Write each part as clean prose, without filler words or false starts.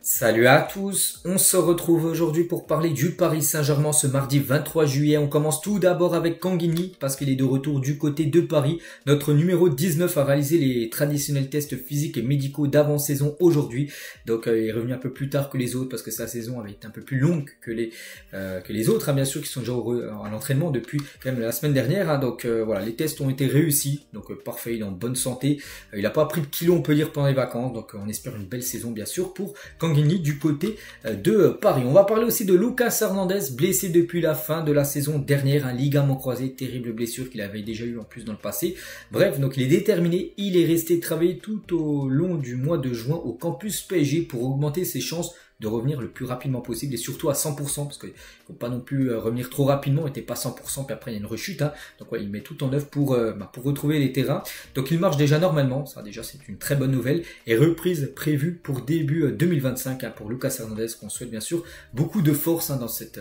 Salut à tous, on se retrouve aujourd'hui pour parler du Paris Saint-Germain ce mardi 23 juillet. On commence tout d'abord avec Tanguy parce qu'il est de retour du côté de Paris. Notre numéro 19 a réalisé les traditionnels tests physiques et médicaux d'avant-saison aujourd'hui. Donc il est revenu un peu plus tard que les autres parce que sa saison avait été un peu plus longue que les autres, hein, bien sûr, qui sont déjà à l'entraînement depuis quand même la semaine dernière. Hein. Donc voilà, les tests ont été réussis, donc parfait, il est en bonne santé. Il n'a pas pris de kilos, on peut dire, pendant les vacances. Donc on espère une belle saison, bien sûr, pour Tanguy du côté de Paris. On va parler aussi de Lucas Hernandez, blessé depuis la fin de la saison dernière, un ligament croisé, terrible blessure qu'il avait déjà eu en plus dans le passé. Bref, donc il est déterminé, il est resté travailler tout au long du mois de juin au campus PSG pour augmenter ses chances de revenir le plus rapidement possible et surtout à 100% parce qu'il ne faut pas non plus revenir trop rapidement, il n'était pas 100% puis après il y a une rechute, hein. Donc ouais, il met tout en œuvre pour retrouver les terrains. Donc il marche déjà normalement, ça déjà c'est une très bonne nouvelle, et reprise prévue pour début 2025 hein, pour Lucas Hernandez, qu'on souhaite bien sûr beaucoup de force hein, dans cette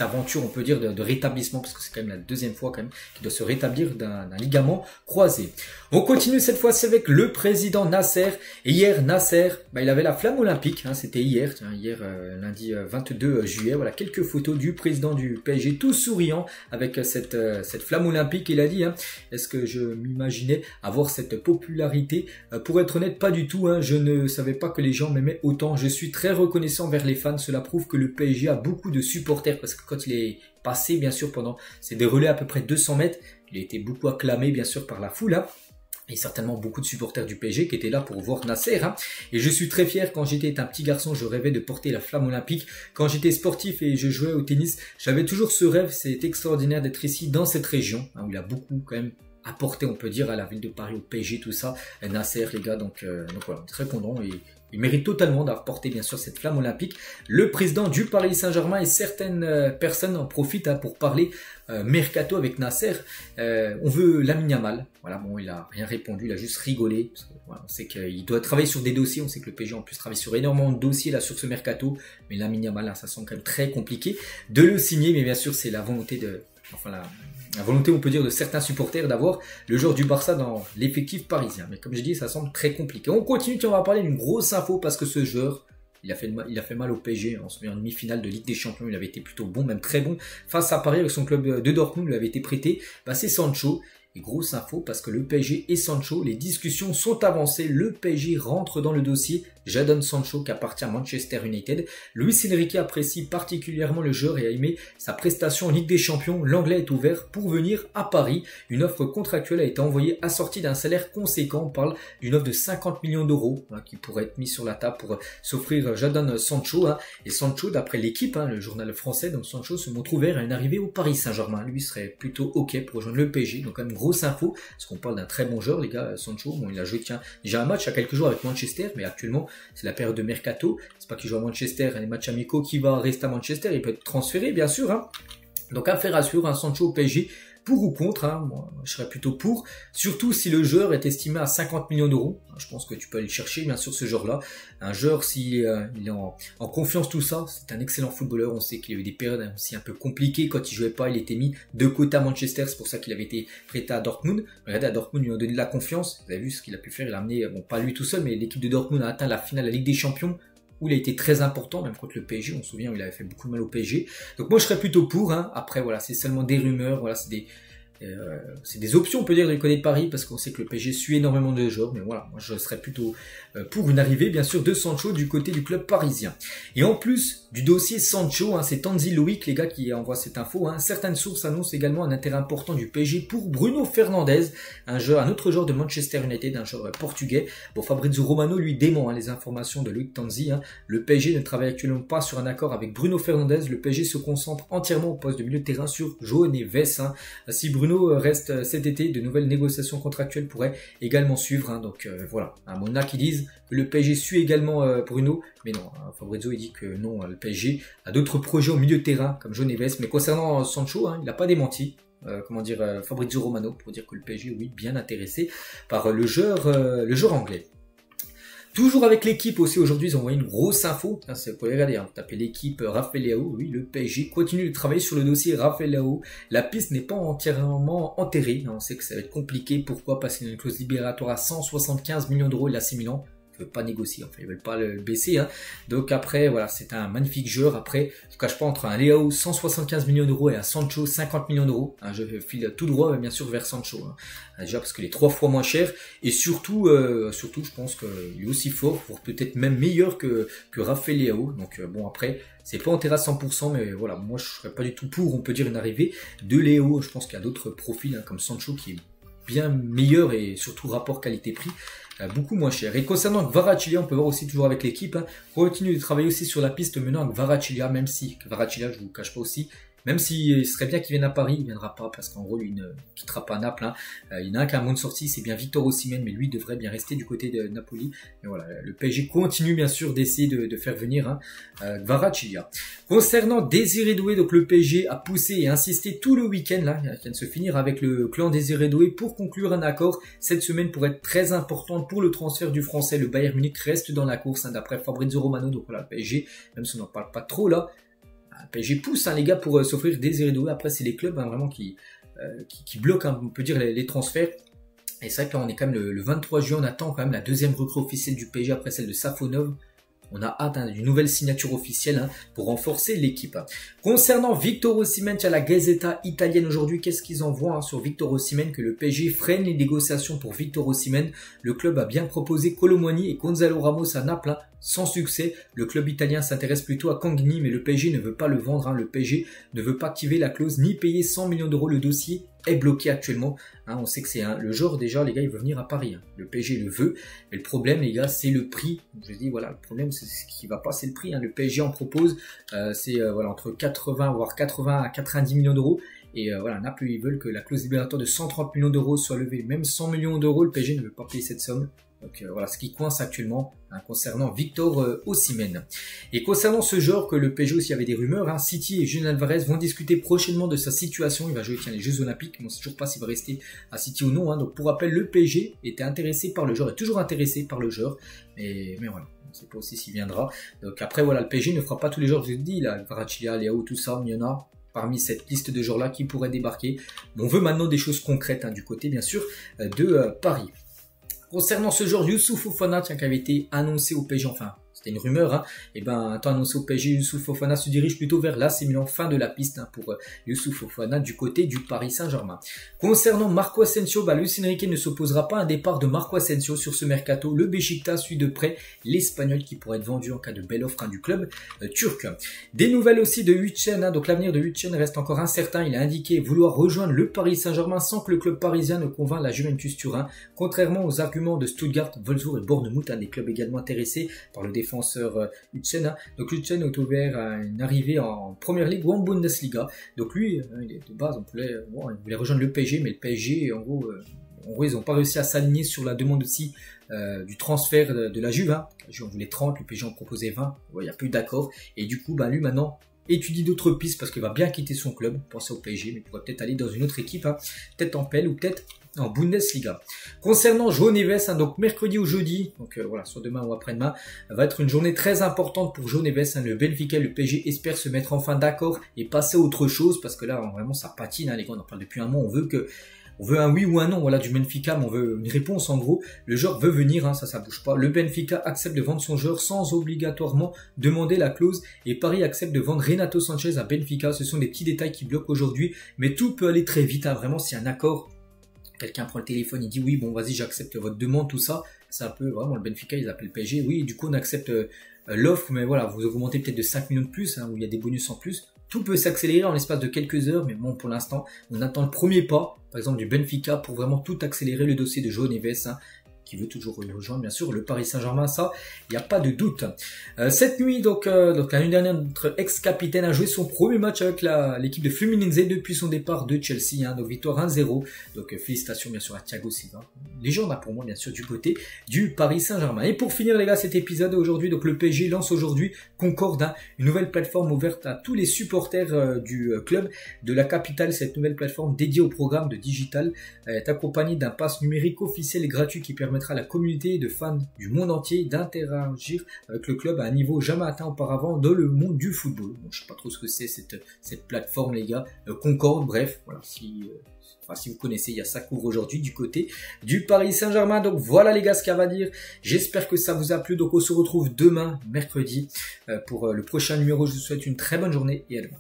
aventure, on peut dire, de rétablissement, parce que c'est quand même la deuxième fois quand même qu'il doit se rétablir d'un ligament croisé. On continue cette fois-ci avec le président Nasser. Et hier, Nasser, il avait la flamme olympique, hein, c'était hier, lundi 22 juillet, voilà, quelques photos du président du PSG, tout souriant, avec cette flamme olympique. Il a dit, hein, est-ce que je m'imaginais avoir cette popularité? Pour être honnête, pas du tout, hein, je ne savais pas que les gens m'aimaient autant. Je suis très reconnaissant vers les fans, cela prouve que le PSG a beaucoup de supporters, parce que quand il est passé, bien sûr, c'est des relais à peu près 200 mètres, il a été beaucoup acclamé, bien sûr, par la foule, hein. Et certainement beaucoup de supporters du PSG qui étaient là pour voir Nasser. Hein. Et je suis très fier, quand j'étais un petit garçon, je rêvais de porter la flamme olympique. Quand j'étais sportif et je jouais au tennis, j'avais toujours ce rêve. C'est extraordinaire d'être ici dans cette région, hein, où il a beaucoup quand même apporté, on peut dire, à la ville de Paris, au PSG, tout ça. Nasser, les gars, donc voilà, très content. Et il mérite totalement d'avoir porté, bien sûr, cette flamme olympique. Le président du Paris Saint-Germain et certaines personnes en profitent hein, pour parler mercato avec Nasser. On veut Lamine Yamal. Voilà, bon, il a rien répondu, il a juste rigolé. Parce que, voilà, on sait qu'il doit travailler sur des dossiers. On sait que le PSG en plus travaille sur énormément de dossiers là sur ce mercato. Mais Lamine Yamal, là, ça semble quand même très compliqué de le signer. Mais bien sûr, c'est la volonté la volonté, on peut dire, de certains supporters d'avoir le joueur du Barça dans l'effectif parisien. Mais comme je dis, ça semble très compliqué. On continue, on va parler d'une grosse info parce que ce joueur, il a fait mal au PSG. On se met en demi-finale de Ligue des Champions, il avait été plutôt bon, même très bon. Face à Paris avec son club de Dortmund, il avait été prêté. C'est Sancho. Et grosse info parce que le PSG et Sancho, les discussions sont avancées. Le PSG rentre dans le dossier Jadon Sancho qui appartient à Manchester United. Luis Enrique apprécie particulièrement le joueur et a aimé sa prestation en Ligue des Champions. L'anglais est ouvert pour venir à Paris. Une offre contractuelle a été envoyée assortie d'un salaire conséquent. On parle d'une offre de 50 millions d'euros hein, qui pourrait être mise sur la table pour s'offrir Jadon Sancho. Hein. Et Sancho, d'après l'équipe, hein, le journal français, donc Sancho se montre ouvert à une arrivée au Paris Saint-Germain. Lui serait plutôt OK pour rejoindre le PSG. Donc quand même grosse info, parce qu'on parle d'un très bon joueur, les gars. Sancho, bon, il a joué déjà un match il y a quelques jours avec Manchester, mais actuellement c'est la période de mercato, c'est pas qu'il joue à Manchester, les matchs amicaux, qui va rester à Manchester, il peut être transféré bien sûr, hein. Donc affaire à suivre, un Sancho au PSG, pour ou contre, hein. Moi je serais plutôt pour, surtout si le joueur est estimé à 50 millions d'euros, je pense que tu peux aller le chercher bien sûr ce joueur-là, un joueur s'il il est en confiance tout ça, c'est un excellent footballeur, on sait qu'il y a eu des périodes aussi un peu compliquées, quand il jouait pas il était mis de côté à Manchester, c'est pour ça qu'il avait été prêté à Dortmund, regardez à Dortmund ils lui ont donné de la confiance, vous avez vu ce qu'il a pu faire, il a amené, bon pas lui tout seul, mais l'équipe de Dortmund a atteint la finale de la Ligue des Champions, où il a été très important, même contre le PSG, on se souvient où il avait fait beaucoup de mal au PSG. Donc moi je serais plutôt pour, hein. Après voilà, c'est seulement des rumeurs, voilà, c'est des options on peut dire du côté de Paris, parce qu'on sait que le PSG suit énormément de joueurs, mais voilà, moi je serais plutôt pour une arrivée bien sûr de Sancho du côté du club parisien. Et en plus du dossier Sancho, hein, c'est Tanzi Loïc les gars qui envoie cette info, hein. Certaines sources annoncent également un intérêt important du PSG pour Bruno Fernandes, un autre joueur de Manchester United, un joueur portugais. Bon, Fabrizio Romano lui dément hein, les informations de Loïc Tanzi, hein. Le PSG ne travaille actuellement pas sur un accord avec Bruno Fernandes, le PSG se concentre entièrement au poste de milieu de terrain sur João Neves, hein. Si Bruno reste cet été, de nouvelles négociations contractuelles pourraient également suivre, hein. Donc voilà, à Mona qui disent que le PSG suit également Bruno, mais non, hein, Fabrizio il dit que non, le PSG a d'autres projets au milieu de terrain comme João Neves, mais concernant Sancho, hein, il n'a pas démenti. Fabrizio Romano pour dire que le PSG, oui, bien intéressé par le joueur anglais. Toujours avec l'équipe aussi, aujourd'hui, ils ont envoyé une grosse info. Vous pouvez regarder, hein, vous tapez l'équipe Rafael Leao. Oui, le PSG continue de travailler sur le dossier Rafael Leao. La piste n'est pas entièrement enterrée. On sait que ça va être compliqué. Pourquoi passer une clause libératoire à 175 millions d'euros, l'AC Milan Ils veulent pas négocier, enfin ils veulent pas le baisser, hein. Donc après voilà, c'est un magnifique joueur. Après je vous cache pas, entre un Leao 175 millions d'euros et un Sancho 50 millions d'euros, hein, je file tout droit bien sûr vers Sancho, hein. Déjà parce qu'il est 3 fois moins cher et surtout je pense qu'il est aussi fort, voire peut-être même meilleur que Rafael Leao. Donc bon, après c'est pas enterré à 100%, mais voilà, moi je serais pas du tout pour, on peut dire, une arrivée de Leao. Je pense qu'il y a d'autres profils, hein, comme Sancho qui est bien meilleur et surtout rapport qualité-prix beaucoup moins cher. Et concernant Kvaratskhelia, on peut voir aussi toujours avec l'équipe, hein, continue de travailler aussi sur la piste menant à Kvaratskhelia, même si Kvaratskhelia, je vous cache pas aussi, même s'il serait bien qu'il vienne à Paris, il viendra pas parce qu'en gros il ne quittera pas Naples, hein. Il y en a un qui a un mot de sortie, c'est bien Victor Osimhen, mais lui devrait bien rester du côté de Napoli. Et voilà, le PSG continue bien sûr d'essayer de faire venir, hein, Kvaratskhelia. Concernant Désiré Doué, donc le PSG a poussé et insisté tout le week-end là, qui vient de se finir avec le clan Désiré Doué pour conclure un accord. Cette semaine pourrait être très importante pour le transfert du Français. Le Bayern Munich reste dans la course, hein, d'après Fabrizio Romano. Donc voilà, le PSG, même si on n'en parle pas trop là, le PSG pousse, hein, les gars, pour s'offrir Désiré Doué. Après c'est les clubs, hein, vraiment qui bloquent, hein, on peut dire, les transferts. Et c'est vrai que là on est quand même le 23 juin, on attend quand même la deuxième recrue officielle du PSG après celle de Safonov. On a hâte, hein, d'une nouvelle signature officielle, hein, pour renforcer l'équipe. Concernant Victor Osimhen, il y a la Gazzetta italienne aujourd'hui. Qu'est-ce qu'ils envoient, hein, sur Victor Osimhen? Que le PSG freine les négociations pour Victor Osimhen. Le club a bien proposé Kolo Muani et Gonzalo Ramos à Naples, hein, sans succès. Le club italien s'intéresse plutôt à Kangni, mais le PSG ne veut pas le vendre, hein. Le PSG ne veut pas activer la clause ni payer 100 millions d'euros. Le dossier est bloqué actuellement, hein. On sait que c'est le genre, déjà les gars, il veut venir à Paris, hein. Le PSG le veut, mais le problème, les gars, c'est le prix. Je dis voilà, le problème, c'est ce qui va pas, c'est le prix, hein. Le PSG en propose, c'est voilà, entre 80 voire 80 à 90 millions d'euros. Et voilà, Naples, ils veulent que la clause libératoire de 130 millions d'euros soit levée. Même 100 millions d'euros, le PSG ne veut pas payer cette somme. Donc voilà ce qui coince actuellement, hein, concernant Victor Osimhen. Et concernant ce joueur, que le PSG aussi avait des rumeurs, hein, City et Julian Alvarez vont discuter prochainement de sa situation. Il va jouer, tiens, les Jeux Olympiques, mais on ne sait toujours pas s'il va rester à City ou non, hein. Donc pour rappel, le PSG était intéressé par le joueur, est toujours intéressé par le joueur, mais voilà, on ne sait pas aussi s'il viendra. Donc après voilà, le PSG ne fera pas tous les joueurs, je vous dis, là, Kvaratskhelia, Leao, tout ça, mais il y en a parmi cette liste de joueurs là qui pourraient débarquer. Mais on veut maintenant des choses concrètes, hein, du côté bien sûr de Paris. Concernant ce joueur Youssouf Fofana, tiens, qui avait été annoncé au PSG, enfin c'était une rumeur, hein, et ben un temps annoncé au PSG, Youssouf Fofana se dirige plutôt vers l'AC Milan, fin de la piste, hein, pour Youssouf Fofana du côté du Paris Saint-Germain. Concernant Marco Asensio, Luis Enrique ne s'opposera pas à un départ de Marco Asensio sur ce mercato. Le Beşiktaş suit de près l'Espagnol qui pourrait être vendu en cas de belle offre, hein, du club turc. Des nouvelles aussi de Huijsen, hein, donc l'avenir de Huijsen reste encore incertain. Il a indiqué vouloir rejoindre le Paris Saint-Germain sans que le club parisien ne convainc la Juventus Turin, contrairement aux arguments de Stuttgart, Wolfsburg et Bournemouth, hein, des clubs également intéressés par le défenseur Huijsen, hein. Donc Huijsen est ouvert à une arrivée en Première Ligue ou en Bundesliga. Donc lui, il est de base, il voulait rejoindre le PSG, mais le PSG, en gros, ils n'ont pas réussi à s'aligner sur la demande aussi du transfert de la Juve, hein. La Juve en voulait 30, le PSG en proposait 20. Il n'y a plus d'accord. Et du coup, lui maintenant étudie d'autres pistes parce qu'il va bien quitter son club, penser au PSG, mais il pourrait peut-être aller dans une autre équipe, hein, peut-être en PL ou peut-être en Bundesliga. Concernant João Neves, hein, donc mercredi ou jeudi, donc voilà, soit demain ou après-demain, va être une journée très importante pour João Neves, hein. Le Benfica, le PSG espère se mettre enfin d'accord et passer à autre chose, parce que là vraiment ça patine, hein, les gars, on en parle depuis un mois, on veut un oui ou un non, voilà, du Benfica, mais on veut une réponse en gros. Le joueur veut venir, hein, ça bouge pas. Le Benfica accepte de vendre son joueur sans obligatoirement demander la clause, et Paris accepte de vendre Renato Sanchez à Benfica. Ce sont des petits détails qui bloquent aujourd'hui, mais tout peut aller très vite, hein, vraiment, s'il y a un accord. Quelqu'un prend le téléphone, il dit oui, bon vas-y, j'accepte votre demande, tout ça. C'est un peu vraiment le Benfica, ils appellent le PSG. Oui, du coup on accepte l'offre, mais voilà, vous augmentez peut-être de 5 millions de plus, hein, où il y a des bonus en plus. Tout peut s'accélérer en l'espace de quelques heures, mais bon, pour l'instant, on attend le premier pas, par exemple du Benfica, pour vraiment tout accélérer, le dossier de João Neves, hein, qui veut toujours rejoindre, bien sûr, le Paris Saint-Germain, ça, il n'y a pas de doute. Cette nuit, donc la nuit dernière, notre ex-capitaine a joué son premier match avec l'équipe de Fluminense depuis son départ de Chelsea, hein, donc victoire 1-0. Donc félicitations, bien sûr, à Thiago Silva. Légende, hein, pour moi, bien sûr, du côté du Paris Saint-Germain. Et pour finir, les gars, cet épisode aujourd'hui, donc le PSG lance aujourd'hui Concorde, hein, une nouvelle plateforme ouverte à tous les supporters du club de la capitale. Cette nouvelle plateforme dédiée au programme de digital est accompagnée d'un pass numérique officiel et gratuit qui permet permettra à la communauté de fans du monde entier d'interagir avec le club à un niveau jamais atteint auparavant dans le monde du football. Bon, je sais pas trop ce que c'est cette plateforme, les gars. Concorde, bref, voilà, si vous connaissez, il y a ça couvre aujourd'hui du côté du Paris Saint-Germain. Donc voilà les gars ce qu'il y a à dire. J'espère que ça vous a plu. Donc on se retrouve demain, mercredi, pour le prochain numéro. Je vous souhaite une très bonne journée et à demain.